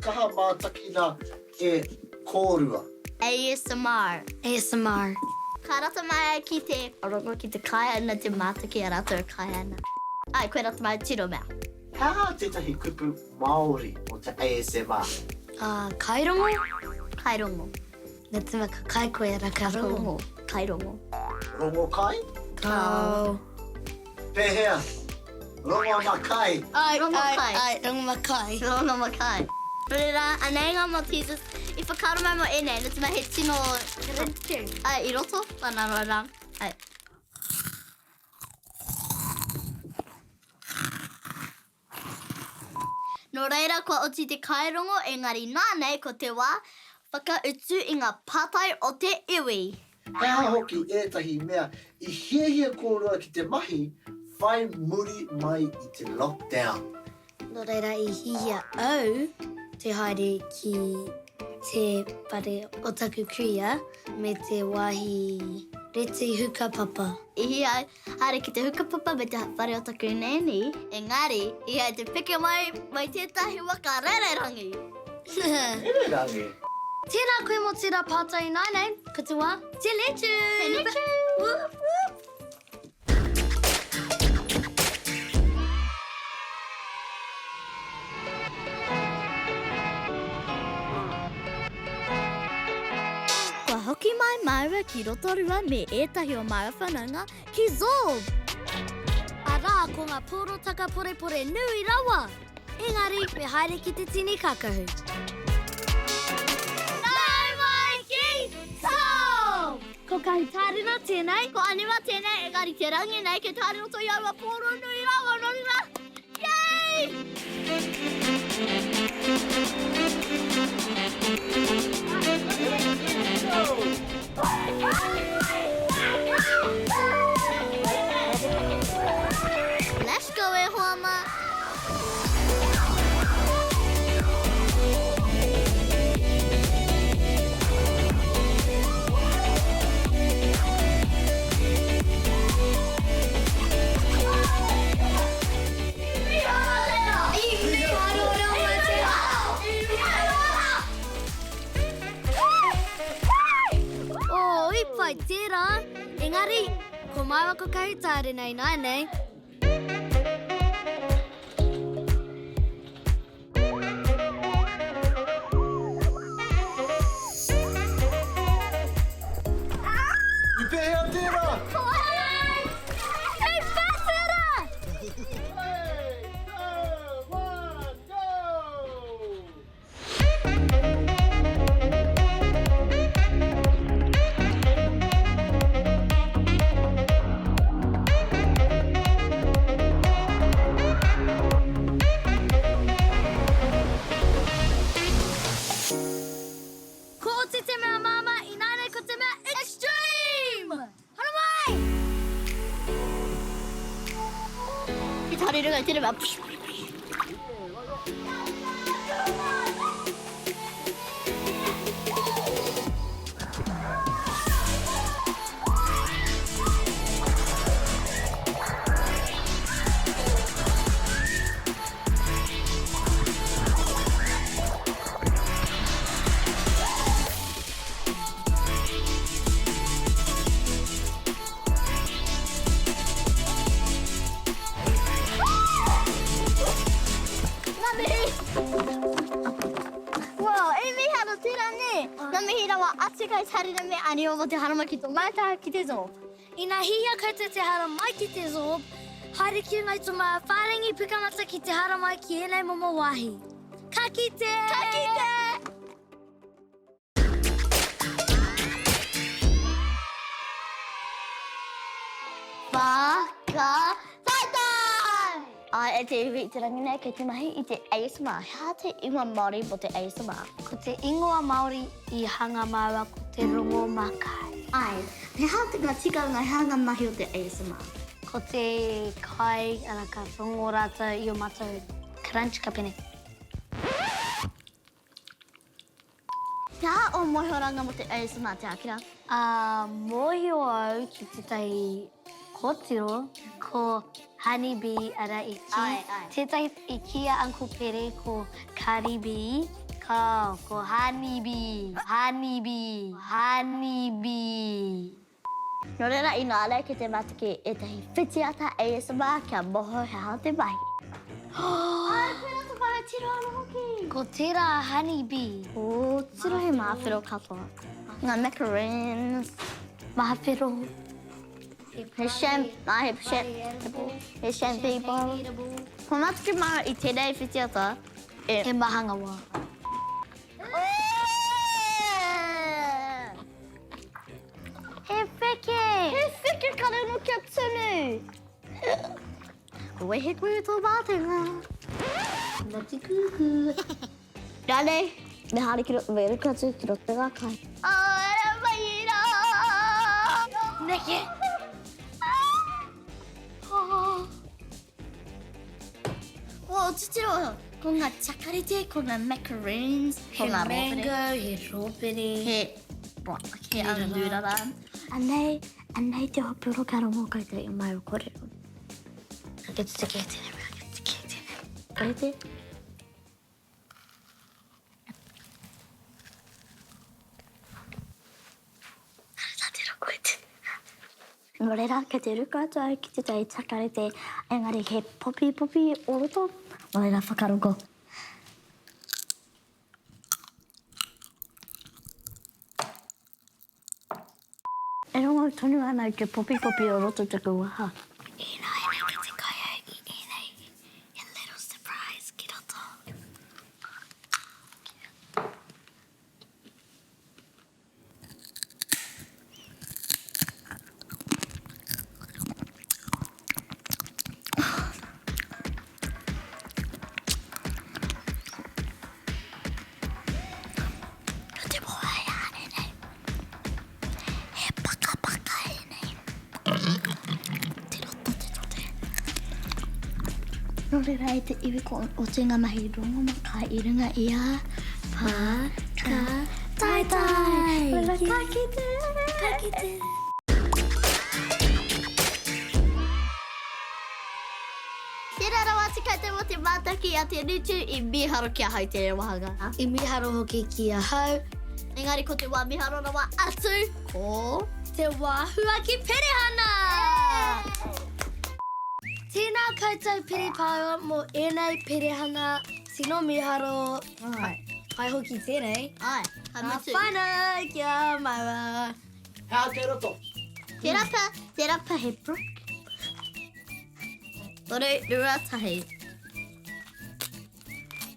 kaha mātakina e kōrua? ASMR. ASMR. Ka rata mai ki te rongo ki te kai ana te mātaki a rata o kai ana. Ai, koe rata mai tiro mea. Hā tētahi kupu Māori o te ASMR? Kairongo? Kairongo. Nā te maka kai koe ara ka rongo. Kairongo. Rongo kai? Kau. Pehea, rongo makai. Rongo kai. Ai, rongo makai. Rongo makai. Rera, anei ngā mo Jesus, I whakaro mai mo ene, nā te mai he tino... Ai, I roto, ana rorang. Ai. No reira, kua oti te kairongo, engari nānei ko te wā, whakautu I ngā pātai o te iwi. Hea hoki ētahi mea I hiehia kōrua ki te mahi, whai muri mai I te lockdown. No reira I hihia au te haere ki te pare o taku kria me te wāhi reti hukapapa. Ihi ai, haere ki te hukapapa me te whare o taku neni, engari, I ai te peke mai tētahi waka rererangi. Rererangi? Tēnā koe mo tērā pātai nānei, ko te wā, te letu! Te letu! Whoop, whoop. Kua hoki mai maua ki rotorua me ētahi o maua whananga ki Zob. Arā, ko ngā porotaka porepore nui rawa. Engari, me haere ki te tini kakahu. Ko kahi tārina tēnei. Ko aniwa tēnei, engari te rangi nei ke tārino to iaua poro nui rawa norira. Yay! Let's go, e hoama. Pai tērā, engari, ko maiwa ko kahi tāre nei nānei. I pehea tērā! Hei, whātera! 3, 2, 1, go! 다리를 갈 때는 막 Atikai tarina me ani o te haramaki to mai taha ki te Zob. Ina hia koutou te haramai ki te Zob, haere ki ngai tō maa whārangi pukamata ki te haramai ki enei momo wāhi. Ka kite! Ka kite! Whakataitai! Ai, e te iwi te rangi nei kei te mahi I te ASMR. Hea te ingoa Māori mo te ASMR. Ko te ingoa Māori I hanga maua ko te rongo makai. Ai, hea te ngā tikanga hanga mahi o te ASMR. Ko te kai ara ka rongo rata I o mātou crunch ka pene. Hea o mohoranga mo te ASMR te akira? Mohi o au ki tētahi kōtiro, ko honeybee ara i ki. Ai. Tētai i kia Uncle Pere ko caribee. Ko honeybee. No reira ina ale ke te matake e tahi whitiata ASMR kia moho he hao te mahi. Ai, pera tu whare tiro anu hoki. Ko tērā honeybee. O, tiro he mawhiro katoa. Ngā macaroons. Mawhiro. He champagne bottle. Ko matake mara I tēnei whitiata e... He mahanga wā. He whike kare no kia tunu. Koe he koe tō mātenga. Ngati kuku. Rane, me hare ki roto, me rukatu ki roto ngā kai. Ora maira! Neke. O, titiro, ko ngā chakarete, ko ngā macaroons, ko He ngā mango, rōpere. he rōpere. He anurara. Anei te hopuro karo mō kai te I mai o korero. Get to get in it. Karete? No reira, ke te ruka atu au ki te tai takarete, engari he popi oroto. No reira, whakaroko. E rongo tonu ana ke popi oroto taku waha. Ina ki te kai au I ina a little surprise ki roto. Te moa e ane nei. He paka e nei. Te roto. No reira e te iwi ko o te ngā mahi rongo maka I runga I a paka tai. Reira kakite. Tēnā rawa te kai te mo te mātaki a te Nūtube I miharo kia hau te wahanga. I miharo hoki ki a hau. Engari ko te wā miharo rawa atu ko... Te wāhua ki perehana! Tēnā koutou perepāua mō ēnei perehana. Sino miharo. Ai. Kai hoki tēnei. Ai, ka Ka mutu. whānau kia maua. Hea te roto. Te rapa he brook. Toru, rua tahi.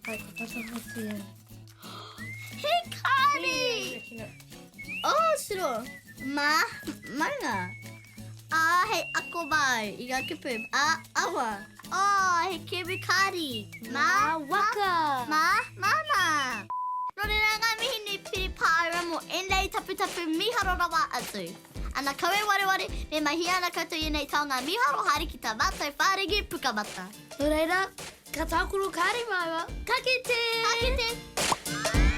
Kai ko tata hoki e. He kāri! Oh, shiro. Maunga. He ako mai. I ngā kupu. Awa. He kiwi kāri. Ngā waka. Mama. No reira ngā mihi nui piri pāura mo enei tapu miharo rawa atu. Ana kawe wareware me mahi ana koutou I nei taonga miharo hari ki tā mātou whārigi pukamata. No reira, ka tākuru kāri maua. Ka kite! Ka kite!